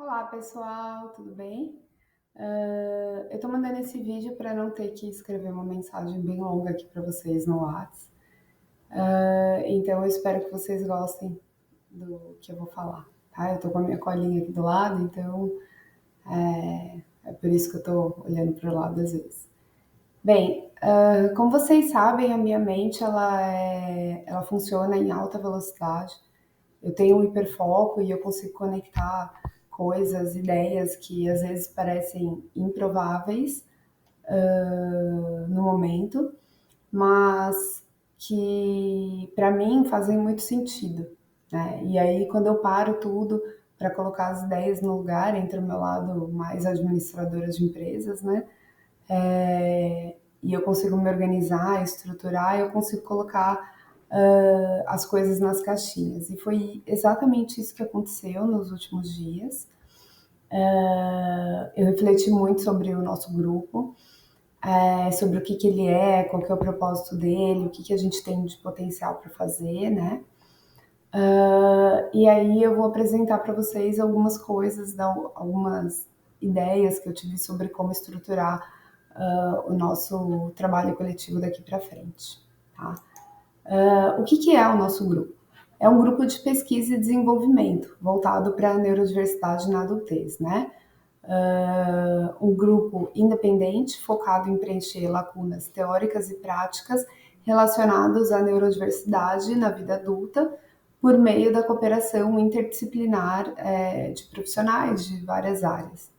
Olá pessoal, tudo bem? Eu tô mandando esse vídeo para não ter que escrever uma mensagem bem longa aqui para vocês no Whats. Então eu espero que vocês gostem do que eu vou falar, tá? Eu tô com a minha colinha aqui do lado, então é por isso que eu tô olhando para o lado às vezes. Bem, como vocês sabem, a minha mente ela funciona em alta velocidade. Eu tenho um hiperfoco e eu consigo conectar coisas, ideias que às vezes parecem improváveis no momento, mas que para mim fazem muito sentido, né? E aí quando eu paro tudo para colocar as ideias no lugar, entre o meu lado mais administradora de empresas, né? E eu consigo me organizar, estruturar, eu consigo colocar as coisas nas caixinhas. E foi exatamente isso que aconteceu nos últimos dias. Eu refleti muito sobre o nosso grupo, sobre o que, que ele é, qual que é o propósito dele, o que, que a gente tem de potencial para fazer, né? E aí eu vou apresentar para vocês algumas coisas, algumas ideias que eu tive sobre como estruturar o nosso trabalho coletivo daqui para frente, tá? O que, que é o nosso grupo? É um grupo de pesquisa e desenvolvimento voltado para a neurodiversidade na adultez, né? Um grupo independente focado em preencher lacunas teóricas e práticas relacionadas à neurodiversidade na vida adulta por meio da cooperação interdisciplinar de profissionais de várias áreas.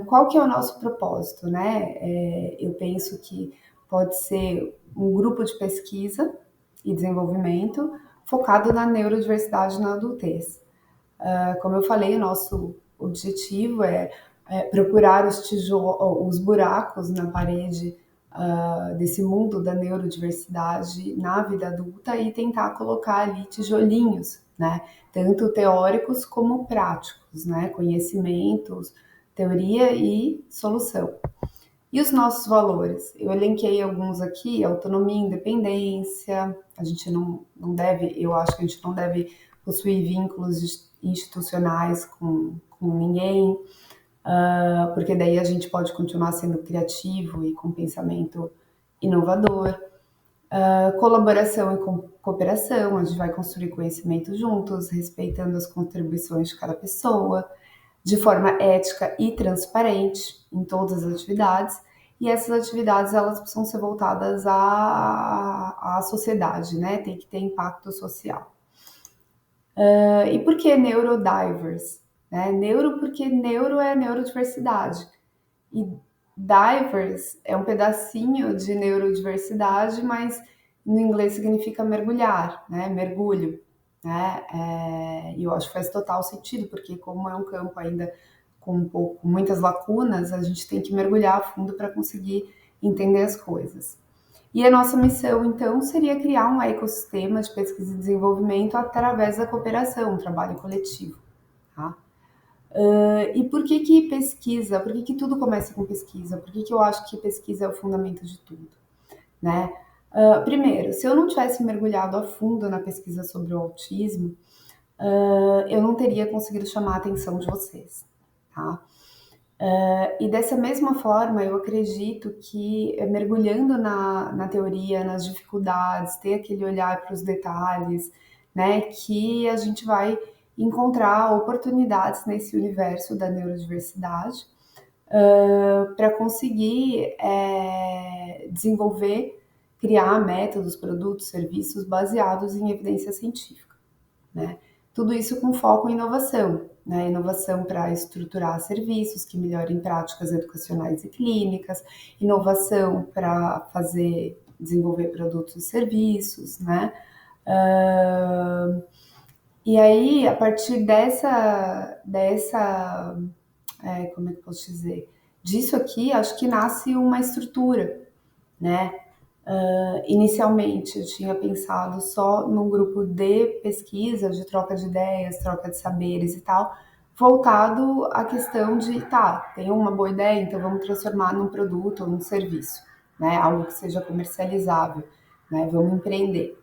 Qual que é o nosso propósito, né? Eu penso que pode ser um grupo de pesquisa e desenvolvimento focado na neurodiversidade na adultez. Como eu falei, o nosso objetivo é procurar os buracos na parede desse mundo da neurodiversidade na vida adulta e tentar colocar ali tijolinhos, né? Tanto teóricos como práticos, né? Conhecimentos, teoria e solução. E os nossos valores? Eu elenquei alguns aqui: autonomia e independência. A gente não deve, eu acho que a gente não deve possuir vínculos institucionais com ninguém, porque daí a gente pode continuar sendo criativo e com pensamento inovador. Colaboração e cooperação, a gente vai construir conhecimento juntos, respeitando as contribuições de cada pessoa, de forma ética e transparente em todas as atividades. E essas atividades elas precisam ser voltadas à sociedade, né? Tem que ter impacto social. E por que neurodiverse? Né? Neuro porque neuro é neurodiversidade. E diverse é um pedacinho de neurodiversidade, mas no inglês significa mergulhar, né? Mergulho. Né? E eu acho que faz total sentido, porque como é um campo ainda com muitas lacunas, a gente tem que mergulhar a fundo para conseguir entender as coisas. E a nossa missão, então, seria criar um ecossistema de pesquisa e desenvolvimento através da cooperação, um trabalho coletivo. Tá? E por que que pesquisa? Por que que tudo começa com pesquisa? Por que que eu acho que pesquisa é o fundamento de tudo? Né? Primeiro, se eu não tivesse mergulhado a fundo na pesquisa sobre o autismo, eu não teria conseguido chamar a atenção de vocês. Tá? E dessa mesma forma, eu acredito que mergulhando na teoria, nas dificuldades, ter aquele olhar para os detalhes, né, que a gente vai encontrar oportunidades nesse universo da neurodiversidade para conseguir desenvolver, criar métodos, produtos, serviços baseados em evidência científica, né? Tudo isso com foco em inovação, né? Inovação para estruturar serviços que melhorem práticas educacionais e clínicas, inovação para desenvolver produtos e serviços, né? Uh, e aí, a partir como é que eu posso dizer? Disso aqui, acho que nasce uma estrutura, né? Inicialmente eu tinha pensado só num grupo de pesquisa, de troca de ideias, troca de saberes e tal, voltado à questão de, tá, tem uma boa ideia, então vamos transformar num produto ou num serviço, né? Algo que seja comercializável, né? Vamos empreender.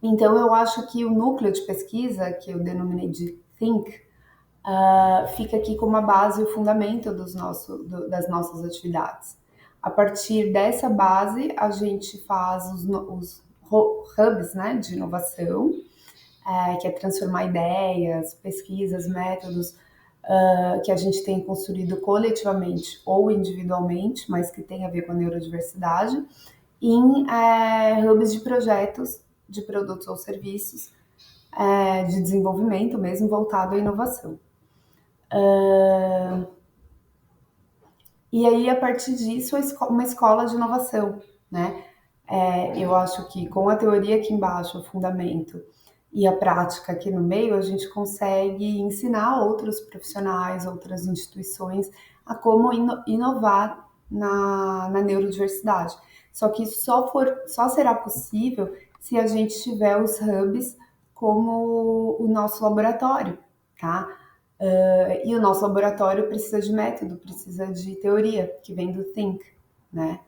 Então, eu acho que o núcleo de pesquisa, que eu denominei de Think, fica aqui como a base e o fundamento das nossas atividades. A partir dessa base, a gente faz os hubs, né, de inovação, que é transformar ideias, pesquisas, métodos que a gente tem construído coletivamente ou individualmente, mas que tem a ver com a neurodiversidade, em hubs de projetos de produtos ou serviços de desenvolvimento mesmo voltado à inovação. E aí, a partir disso, uma escola de inovação, né? Eu acho que com a teoria aqui embaixo, o fundamento, e a prática aqui no meio, a gente consegue ensinar outros profissionais, outras instituições, a como inovar na neurodiversidade. Só que isso só será possível se a gente tiver os hubs como o nosso laboratório, tá? E o nosso laboratório precisa de método, precisa de teoria, que vem do Think, né?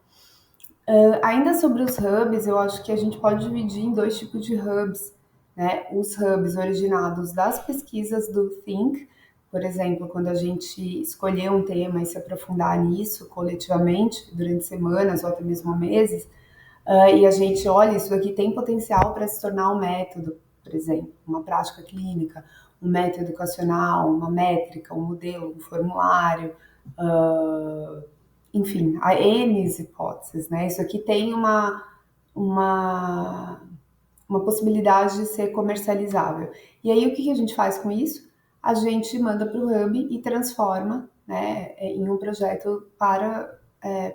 Ainda sobre os hubs, eu acho que a gente pode dividir em dois tipos de hubs, né? Os hubs originados das pesquisas do Think, por exemplo, quando a gente escolher um tema e se aprofundar nisso coletivamente durante semanas ou até mesmo meses, e a gente olha, isso daqui tem potencial para se tornar um método, por exemplo, uma prática clínica, um método educacional, uma métrica, um modelo, um formulário, enfim, há N hipóteses, né? Isso aqui tem uma, uma possibilidade de ser comercializável. E aí, o que a gente faz com isso? A gente manda para o Hub e transforma, né, em um projeto para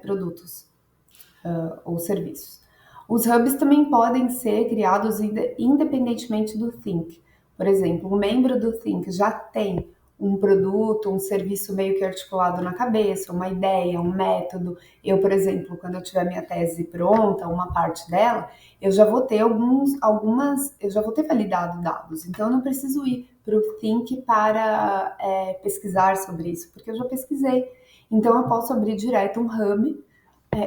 produtos ou serviços. Os hubs também podem ser criados independentemente do Think. Por exemplo, um membro do Think já tem um produto, um serviço meio que articulado na cabeça, uma ideia, um método. Eu, por exemplo, quando eu tiver minha tese pronta, uma parte dela, eu já vou ter eu já vou ter validado dados. Então, eu não preciso ir para o Think para pesquisar sobre isso, porque eu já pesquisei. Então, eu posso abrir direto um hub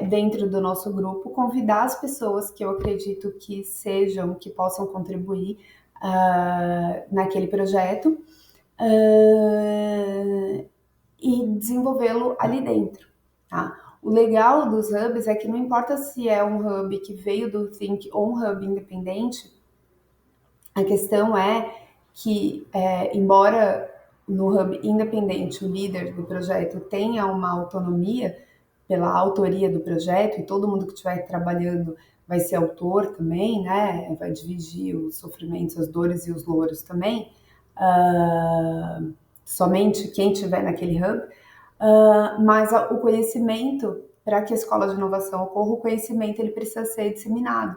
dentro do nosso grupo, convidar as pessoas que eu acredito que sejam, que possam contribuir naquele projeto e desenvolvê-lo ali dentro. Tá? O legal dos hubs é que não importa se é um hub que veio do Think ou um hub independente, a questão é que, embora no hub independente o líder do projeto tenha uma autonomia pela autoria do projeto, e todo mundo que estiver trabalhando vai ser autor também, né? Vai dividir os sofrimentos, as dores e os louros também, somente quem estiver naquele hub, mas o conhecimento, para que a escola de inovação ocorra, o conhecimento ele precisa ser disseminado.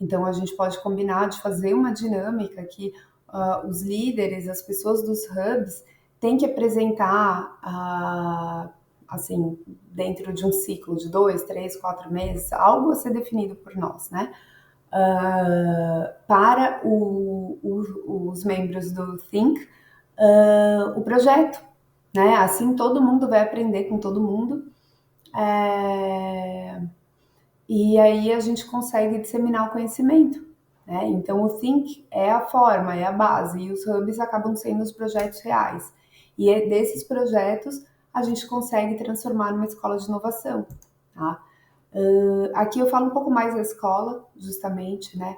Então, a gente pode combinar de fazer uma dinâmica que os líderes, as pessoas dos hubs, têm que apresentar, assim, dentro de um ciclo de 2, 3, 4 meses, algo a ser definido por nós, né? Para os membros do Think, o projeto, né? Assim todo mundo vai aprender com todo mundo. E aí a gente consegue disseminar o conhecimento. Né? Então, o Think é a forma, é a base, e os hubs acabam sendo os projetos reais. E desses projetos a gente consegue transformar numa escola de inovação. Tá? Aqui eu falo um pouco mais da escola, justamente, né?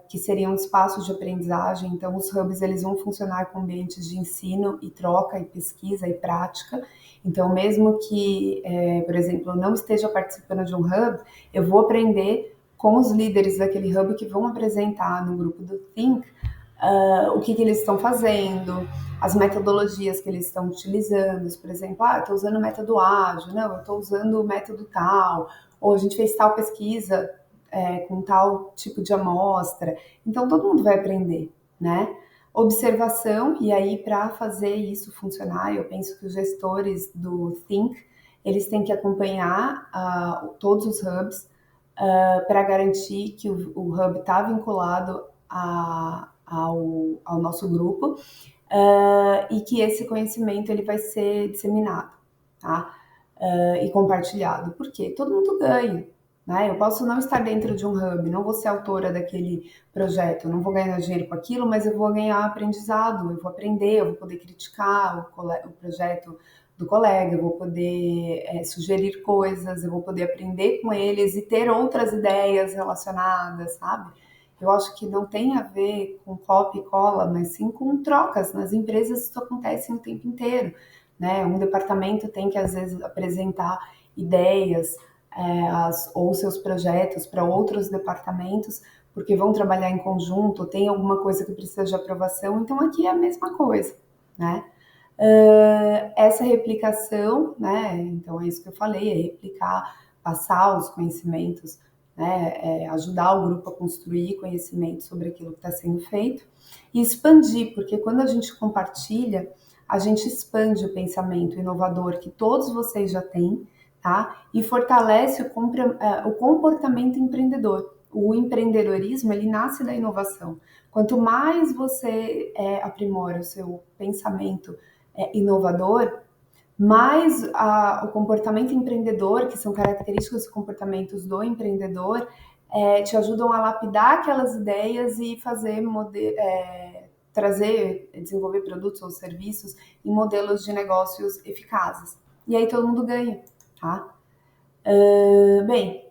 Que seriam espaços de aprendizagem. Então, os hubs eles vão funcionar com ambientes de ensino e troca, e pesquisa e prática. Então, mesmo que, por exemplo, eu não esteja participando de um hub, eu vou aprender com os líderes daquele hub que vão apresentar no grupo do Think o que eles estão fazendo, as metodologias que eles estão utilizando. Por exemplo, eu estou usando o método ágil, não, eu estou usando o método tal, ou a gente fez tal pesquisa com tal tipo de amostra. Então, todo mundo vai aprender, né? Observação, e aí para fazer isso funcionar, eu penso que os gestores do Think, eles têm que acompanhar todos os hubs para garantir que o hub está vinculado ao nosso grupo e que esse conhecimento ele vai ser disseminado, tá? E compartilhado. Por quê? Todo mundo ganha. né? Eu posso não estar dentro de um hub, não vou ser autora daquele projeto, não vou ganhar dinheiro com aquilo, mas eu vou ganhar aprendizado, eu vou aprender, eu vou poder criticar o projeto do colega, eu vou poder sugerir coisas, eu vou poder aprender com eles e ter outras ideias relacionadas, sabe? Eu acho que não tem a ver com copia e cola, mas sim com trocas. Nas empresas isso acontece o tempo inteiro, né? Um departamento tem que às vezes apresentar ideias ou seus projetos para outros departamentos, porque vão trabalhar em conjunto, tem alguma coisa que precisa de aprovação, então aqui é a mesma coisa, né? Essa replicação, né? Então é isso que eu falei, é replicar, passar os conhecimentos, né? Ajudar o grupo a construir conhecimento sobre aquilo que está sendo feito e expandir, porque quando a gente compartilha, a gente expande o pensamento inovador que todos vocês já têm, tá? E fortalece o comportamento empreendedor. O empreendedorismo, ele nasce da inovação. Quanto mais você aprimora o seu pensamento inovador, mais o comportamento empreendedor, que são características e comportamentos do empreendedor, te ajudam a lapidar aquelas ideias e trazer, desenvolver produtos ou serviços em modelos de negócios eficazes. E aí todo mundo ganha, tá? Bem,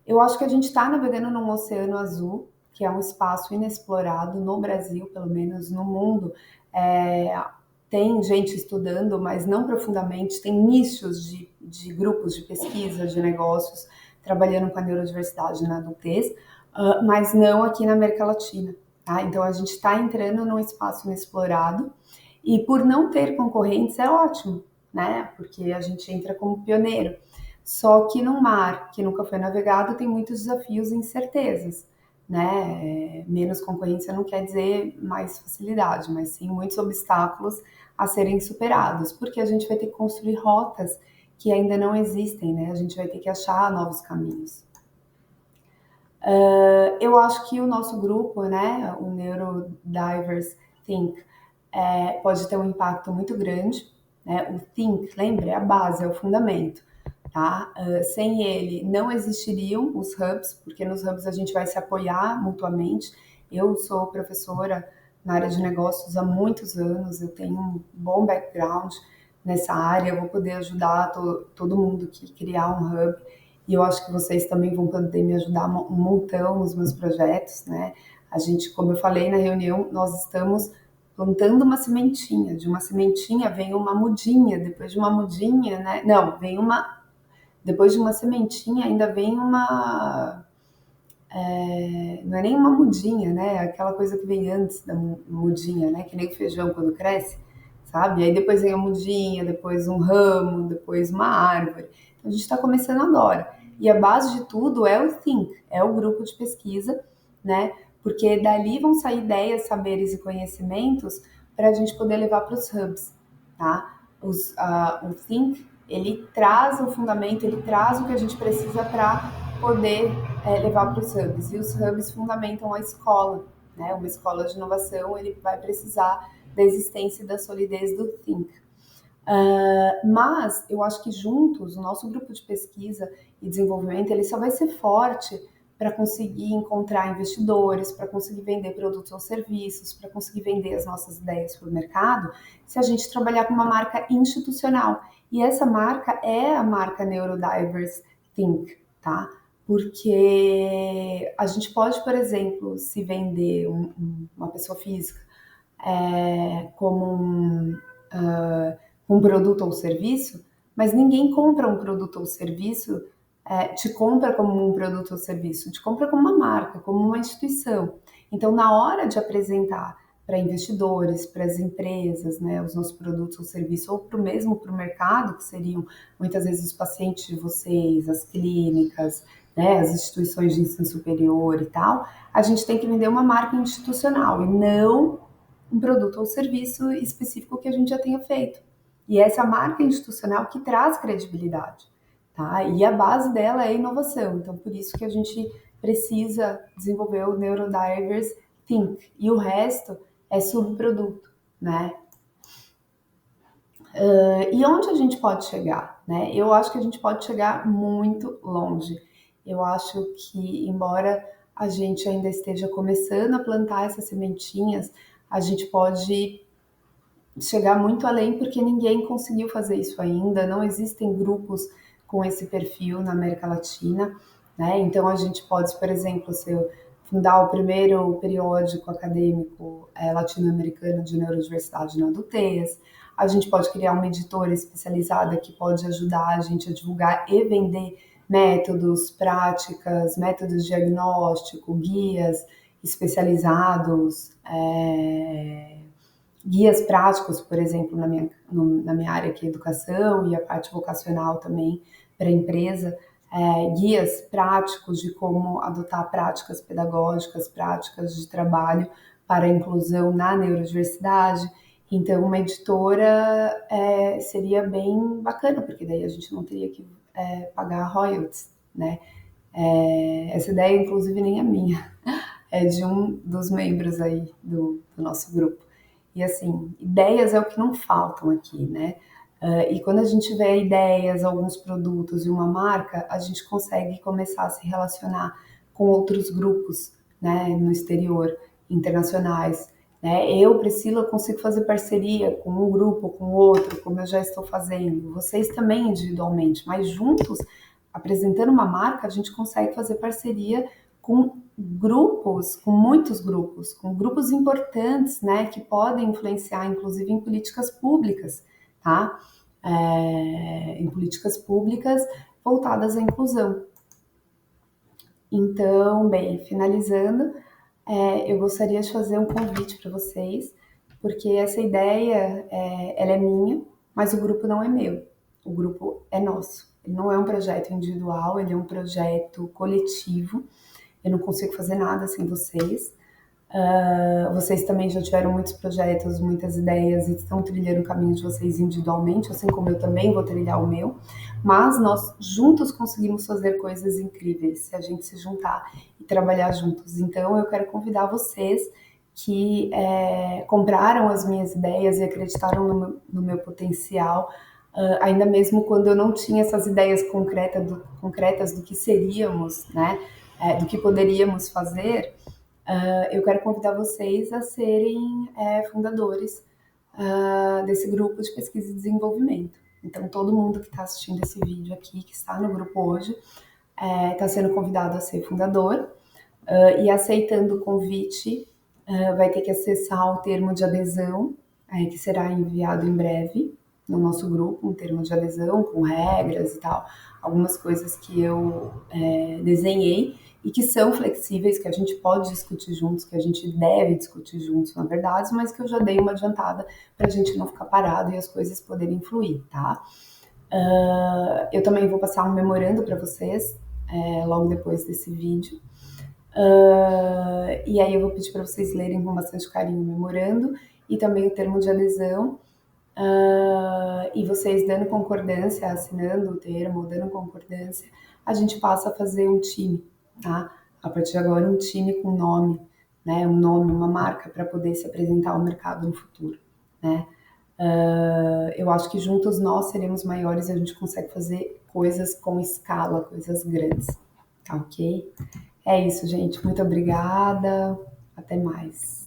eu acho que a gente está navegando num oceano azul, que é um espaço inexplorado no Brasil, pelo menos no mundo. É, Tem gente estudando, mas não profundamente, tem nichos de grupos de pesquisa, de negócios, trabalhando com a neurodiversidade na adultez, mas não aqui na América Latina. Tá? Então a gente está entrando num espaço inexplorado, e por não ter concorrentes é ótimo, né? Porque a gente entra como pioneiro. Só que no mar que nunca foi navegado tem muitos desafios e incertezas, né? Menos concorrência não quer dizer mais facilidade, mas sim muitos obstáculos a serem superados, porque a gente vai ter que construir rotas que ainda não existem, né? A gente vai ter que achar novos caminhos. Eu acho que o nosso grupo, né, o Neurodivers Think, pode ter um impacto muito grande, né? O Think, lembra, é a base, é o fundamento, tá? Sem ele, não existiriam os hubs, porque nos hubs a gente vai se apoiar mutuamente. Eu sou professora na área de negócios há muitos anos, eu tenho um bom background nessa área, eu vou poder ajudar todo mundo que criar um hub, e eu acho que vocês também vão poder me ajudar um montão nos meus projetos, né? A gente, como eu falei na reunião, nós estamos plantando uma sementinha, de uma sementinha vem uma mudinha, depois de uma mudinha, né? Não, vem uma. Depois de uma sementinha ainda vem uma. Não é nem uma mudinha, né? Aquela coisa que vem antes da mudinha, né? Que nem o feijão quando cresce, sabe? Aí depois vem a mudinha, depois um ramo, depois uma árvore. Então a gente está começando agora. E a base de tudo é o Think, é o grupo de pesquisa, né? Porque dali vão sair ideias, saberes e conhecimentos para a gente poder levar para os hubs, tá? O Think, ele traz o fundamento, ele traz o que a gente precisa para poder levar para os hubs. E os hubs fundamentam a escola, né? Uma escola de inovação, ele vai precisar da existência e da solidez do Think. Mas eu acho que juntos, o nosso grupo de pesquisa e desenvolvimento, ele só vai ser forte para conseguir encontrar investidores, para conseguir vender produtos ou serviços, para conseguir vender as nossas ideias para o mercado, se a gente trabalhar com uma marca institucional. E essa marca é a marca Neurodivers Think, tá? Porque a gente pode, por exemplo, se vender uma pessoa física como um produto ou serviço, mas ninguém compra um produto ou serviço, te compra como um produto ou serviço, te compra como uma marca, como uma instituição. Então, na hora de apresentar para investidores, para as empresas, né, os nossos produtos ou serviços, ou mesmo para o mercado, que seriam muitas vezes os pacientes de vocês, as clínicas, né, as instituições de ensino superior e tal, a gente tem que vender uma marca institucional e não um produto ou serviço específico que a gente já tenha feito. E essa marca institucional que traz credibilidade, tá? E a base dela é a inovação. Então, por isso que a gente precisa desenvolver o Neurodivers Think. E o resto é subproduto, né? E onde a gente pode chegar, né? Eu acho que a gente pode chegar muito longe. Eu acho que, embora a gente ainda esteja começando a plantar essas sementinhas, a gente pode chegar muito além porque ninguém conseguiu fazer isso ainda, não existem grupos com esse perfil na América Latina, né? Então a gente pode, por exemplo, se eu fundar o primeiro periódico acadêmico latino-americano de neurodiversidade na adultez, a gente pode criar uma editora especializada que pode ajudar a gente a divulgar e vender métodos, práticas, métodos de diagnóstico, guias especializados, guias práticos, por exemplo, na minha área que é educação e a parte vocacional também para a empresa, guias práticos de como adotar práticas pedagógicas, práticas de trabalho para a inclusão na neurodiversidade. Então, uma editora seria bem bacana, porque daí a gente não teria que pagar royalties, né? Essa ideia, inclusive, nem é minha, é de um dos membros aí do nosso grupo. E assim, ideias é o que não faltam aqui, né? E quando a gente tiver ideias, alguns produtos e uma marca, a gente consegue começar a se relacionar com outros grupos, né, no exterior, internacionais. Né? Eu, Priscila, consigo fazer parceria com um grupo, com outro, como eu já estou fazendo. Vocês também individualmente, mas juntos, apresentando uma marca, a gente consegue fazer parceria com grupos, com grupos importantes, né, que podem influenciar, inclusive, em políticas públicas, tá? Em políticas públicas voltadas à inclusão. Então, bem, finalizando, eu gostaria de fazer um convite para vocês, porque essa ideia, ela é minha, mas o grupo não é meu, o grupo é nosso. Ele não é um projeto individual, ele é um projeto coletivo. Eu não consigo fazer nada sem vocês. Vocês também já tiveram muitos projetos, muitas ideias e estão trilhando o caminho de vocês individualmente, assim como eu também vou trilhar o meu. Mas nós juntos conseguimos fazer coisas incríveis se a gente se juntar e trabalhar juntos. Então eu quero convidar vocês que compraram as minhas ideias e acreditaram no meu potencial, ainda mesmo quando eu não tinha essas ideias concretas do que seríamos, né? Do que poderíamos fazer. Eu quero convidar vocês a serem fundadores desse grupo de pesquisa e desenvolvimento. Então, todo mundo que está assistindo esse vídeo aqui, que está no grupo hoje, está sendo convidado a ser fundador e aceitando o convite, vai ter que acessar o termo de adesão, que será enviado em breve no nosso grupo, um termo de adesão com regras e tal, algumas coisas que eu desenhei e que são flexíveis, que a gente pode discutir juntos, que a gente deve discutir juntos, na verdade, mas que eu já dei uma adiantada para a gente não ficar parado e as coisas poderem fluir, tá? Eu também vou passar um memorando para vocês logo depois desse vídeo. E aí eu vou pedir para vocês lerem com bastante carinho o memorando e também o termo de adesão. E vocês dando concordância, assinando o termo, dando concordância, a gente passa a fazer um time, tá? A partir de agora, um time com nome, né? Um nome, uma marca para poder se apresentar ao mercado no futuro, né? Eu acho que juntos nós seremos maiores e a gente consegue fazer coisas com escala, coisas grandes, tá ok? É isso, gente. Muito obrigada. Até mais.